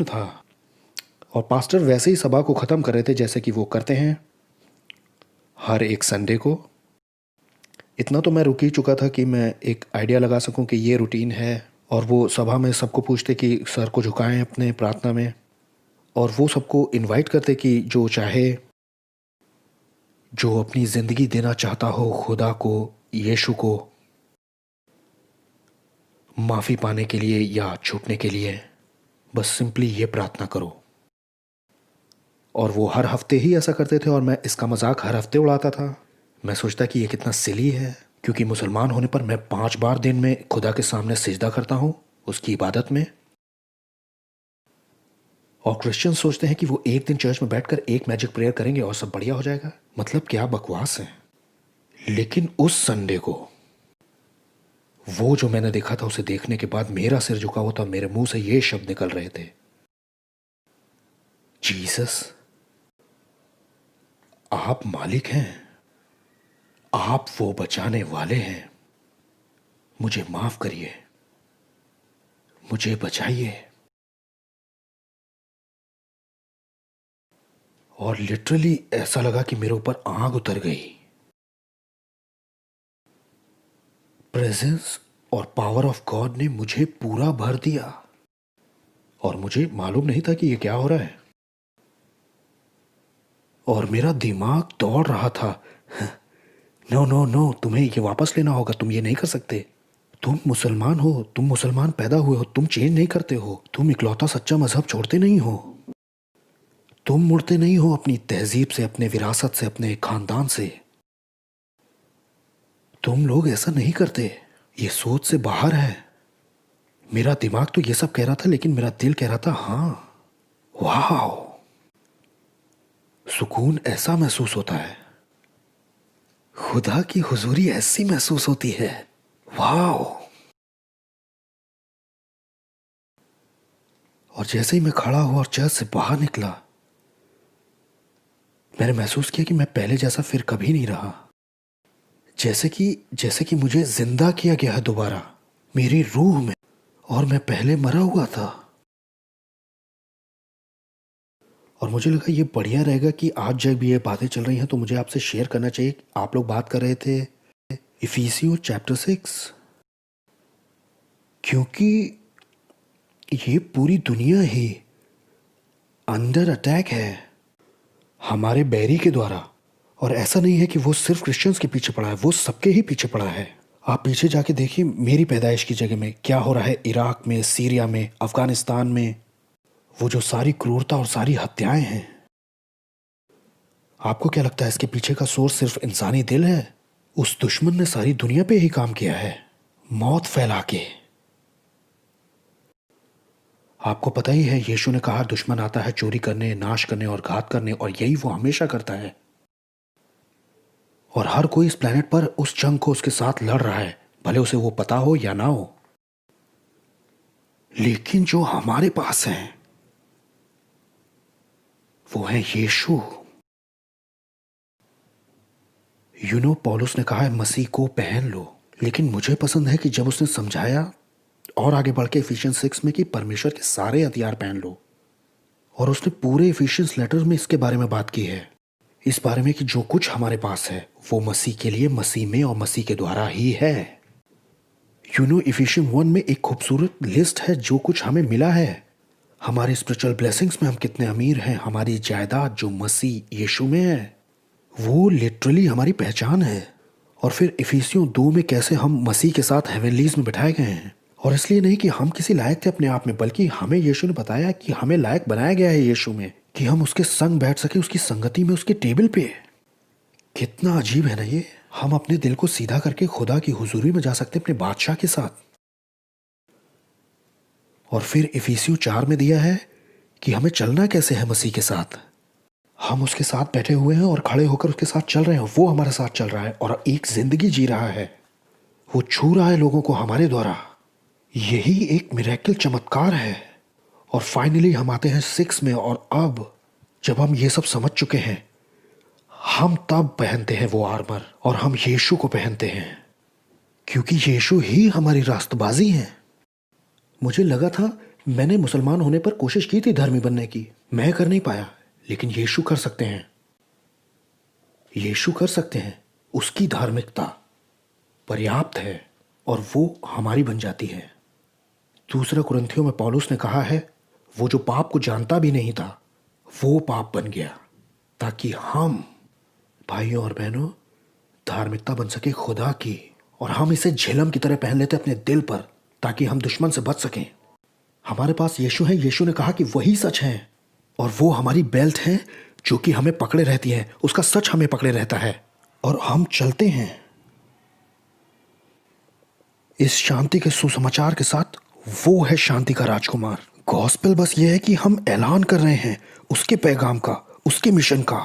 था और पास्टर वैसे ही सभा को ख़त्म कर रहे थे जैसे कि वो करते हैं हर एक संडे को। इतना तो मैं रुक ही चुका था कि मैं एक आइडिया लगा सकूं कि ये रूटीन है। और वो सभा में सबको पूछते कि सर को झुकाएं अपने प्रार्थना में, और वो सबको इनवाइट करते कि जो चाहे, जो अपनी ज़िंदगी देना चाहता हो खुदा को, यीशु को, माफ़ी पाने के लिए या छूटने के लिए, बस सिंपली ये प्रार्थना करो। और वो हर हफ्ते ही ऐसा करते थे और मैं इसका मजाक हर हफ्ते उड़ाता था। मैं सोचता कि ये कितना सिली है, क्योंकि मुसलमान होने पर मैं 5 बार दिन में खुदा के सामने सिजदा करता हूँ उसकी इबादत में, और क्रिश्चियन सोचते हैं कि वो एक दिन चर्च में बैठकर एक मैजिक प्रेयर करेंगे और सब बढ़िया हो जाएगा। मतलब क्या बकवास है। लेकिन उस संडे को वो जो मैंने देखा था, उसे देखने के बाद मेरा सिर झुका हुआ था, मेरे मुंह से ये शब्द निकल रहे थे, जीसस आप मालिक हैं, आप वो बचाने वाले हैं, मुझे माफ करिए, मुझे बचाइए। और लिटरली ऐसा लगा कि मेरे ऊपर आग उतर गई। प्रेजेंस और पावर ऑफ गॉड ने मुझे पूरा भर दिया और मुझे मालूम नहीं था कि ये क्या हो रहा है। और मेरा दिमाग दौड़ रहा था, नो नो नो, तुम्हें ये वापस लेना होगा, तुम ये नहीं कर सकते, तुम मुसलमान हो, तुम मुसलमान पैदा हुए हो, तुम चेंज नहीं करते हो, तुम इकलौता सच्चा मजहब छोड़ते नहीं हो, तुम मुड़ते नहीं हो अपनी तहजीब से, अपने विरासत से, अपने खानदान से, तुम लोग ऐसा नहीं करते, ये सोच से बाहर है। मेरा दिमाग तो ये सब कह रहा था, लेकिन मेरा दिल कह रहा था हाँ, वाह, सुकून ऐसा महसूस होता है, खुदा की हुजूरी ऐसी महसूस होती है, वाह। और जैसे ही मैं खड़ा हुआ और चर्च से बाहर निकला, मैंने महसूस किया कि मैं पहले जैसा फिर कभी नहीं रहा। जैसे कि मुझे जिंदा किया गया है दोबारा मेरी रूह में, और मैं पहले मरा हुआ था। और मुझे लगा ये बढ़िया रहेगा कि आज जब ये बातें चल रही हैं तो मुझे आपसे शेयर करना चाहिए। आप लोग बात कर रहे थे इफिसियों चैप्टर 6, क्योंकि ये पूरी दुनिया ही अंडर अटैक है हमारे बैरी के द्वारा। और ऐसा नहीं है कि वो सिर्फ क्रिश्चियंस के पीछे पड़ा है, वो सबके ही पीछे पड़ा है। आप पीछे जाके देखिए मेरी पैदाइश की जगह में क्या हो रहा है, इराक में, सीरिया में, अफगानिस्तान में, वो जो सारी क्रूरता और सारी हत्याएं हैं। आपको क्या लगता है इसके पीछे का सोर्स सिर्फ इंसानी दिल है? उस दुश्मन ने सारी दुनिया पे ही काम किया है, मौत फैला के। आपको पता ही है यीशु ने कहा दुश्मन आता है चोरी करने, नाश करने और घात करने, और यही वो हमेशा करता है। और हर कोई इस प्लेनेट पर उस जंग को उसके साथ लड़ रहा है, भले उसे वो पता हो या ना हो। लेकिन जो हमारे पास है वो है यीशु। पौलुस ने कहा है मसीह को पहन लो, लेकिन मुझे पसंद है कि जब उसने समझाया और आगे बढ़ के इफिशियंस 6 में कि परमेश्वर के सारे हथियार पहन लो, और उसने पूरे इफिशियंस लेटर में इसके बारे में बात की है, इस बारे में कि जो कुछ हमारे पास है वो मसीह के लिए, मसीह में और मसीह के द्वारा ही है। इफिशियंस 1 में एक खूबसूरत लिस्ट है जो कुछ हमें मिला है। हमारे स्पिरिचुअल ब्लेसिंग्स में हम कितने अमीर हैं, हमारी जायदाद जो मसीह यीशु में है वो लिटरली हमारी पहचान है। और फिर इफिसियों 2 में कैसे हम मसीह के साथ हेवनलीज में बिठाए गए हैं, और इसलिए नहीं कि हम किसी लायक थे अपने आप में, बल्कि हमें यीशु ने बताया कि हमें लायक बनाया गया है यीशु में, कि हम उसके संग बैठ सके, उसकी संगति में, उसके टेबल पे। कितना अजीब है ना ये। हम अपने दिल को सीधा करके खुदा की हुजूरी में जा सकते अपने बादशाह के साथ। और फिर इफिसियों 4 में दिया है कि हमें चलना कैसे है मसीह के साथ। हम उसके साथ बैठे हुए हैं और खड़े होकर उसके साथ चल रहे हैं, वो हमारे साथ चल रहा है और एक जिंदगी जी रहा है, वो छू रहा है लोगों को हमारे द्वारा। यही एक मिरेकल चमत्कार है। और फाइनली हम आते हैं 6 में, और अब जब हम ये सब समझ चुके हैं, हम तब पहनते हैं वो आर्मर और हम यीशु को पहनते हैं, क्योंकि यीशु ही हमारी रास्तबाजी है। मुझे लगा था मैंने मुसलमान होने पर कोशिश की थी धर्मी बनने की, मैं कर नहीं पाया, लेकिन यीशु कर सकते हैं। यीशु कर सकते हैं। उसकी धार्मिकता पर्याप्त है और वो हमारी बन जाती है। दूसरा कुरिन्थियों में पौलुस ने कहा है, वो जो पाप को जानता भी नहीं था वो पाप बन गया ताकि हम भाइयों और बहनों धार्मिकता बन सके खुदा की, और हम इसे झिलम की तरह पहन लेते अपने दिल पर ताकि हम दुश्मन से बच सकें। हमारे पास यीशु है। यीशु ने कहा कि वही सच है और वो हमारी बेल्ट है जो कि हमें पकड़े रहती है। उसका सच हमें पकड़े रहता है और हम चलते हैं इस शांति के सुसमाचार के साथ। वो है शांति का राजकुमार। गॉस्पेल बस ये है कि हम ऐलान कर रहे हैं उसके पैगाम का, उसके मिशन का,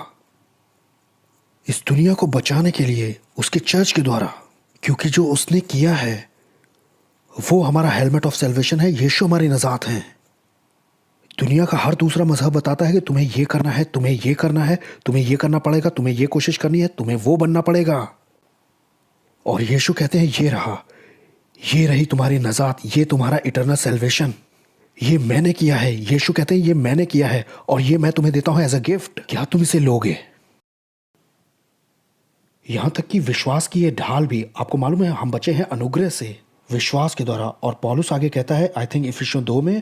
इस दुनिया को बचाने के लिए उसके चर्च के द्वारा, क्योंकि जो उसने किया है वो हमारा हेलमेट ऑफ सैल्वेशन है। यीशु हमारी नजात हैं। दुनिया का हर दूसरा मजहब बताता है कि तुम्हें ये करना है, तुम्हें ये करना है, तुम्हें ये करना पड़ेगा, तुम्हें ये कोशिश करनी है, तुम्हें वो बनना पड़ेगा। और यीशु कहते हैं ये रहा, ये रही तुम्हारी नजात, ये तुम्हारा इटर्नल सैल्वेशन, ये मैंने किया है। यीशु कहते हैं ये मैंने किया है और ये मैं तुम्हें देता हूं एज अ गिफ्ट। क्या तुम इसे लोगे? यहां तक कि विश्वास की ये ढाल भी, आपको मालूम है हम बचे हैं अनुग्रह से, विश्वास के द्वारा। और पौलुस आगे कहता है, आई थिंक इफिसियों 2 में,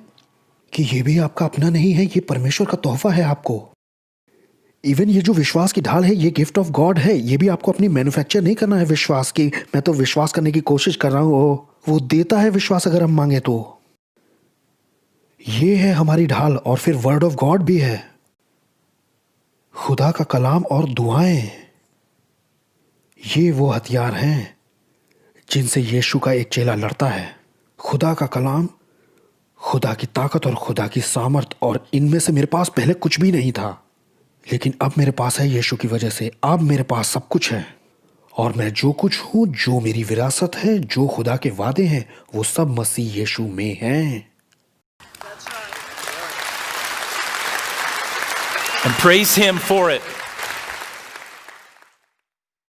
कि ये भी आपका अपना नहीं है, ये परमेश्वर का तोहफा है आपको। इवन ये जो विश्वास की ढाल है ये गिफ्ट ऑफ गॉड है। ये भी आपको अपनी मैन्युफैक्चर नहीं करना है विश्वास की, मैं तो विश्वास करने की कोशिश कर रहा हूं। वो देता है विश्वास अगर हम मांगे तो। ये है हमारी ढाल। और फिर वर्ड ऑफ गॉड भी है, खुदा का कलाम और दुआएं। ये वो हथियार हैं जिनसे यीशु का एक चेला लड़ता है। खुदा का कलाम, खुदा की ताकत और खुदा की सामर्थ। और इनमें से मेरे पास पहले कुछ भी नहीं था, लेकिन अब मेरे पास है यीशु की वजह से। अब मेरे पास सब कुछ है और मैं जो कुछ हूं, जो मेरी विरासत है, जो खुदा के वादे हैं, वो सब मसीह यीशु में हैं। And praise him for it.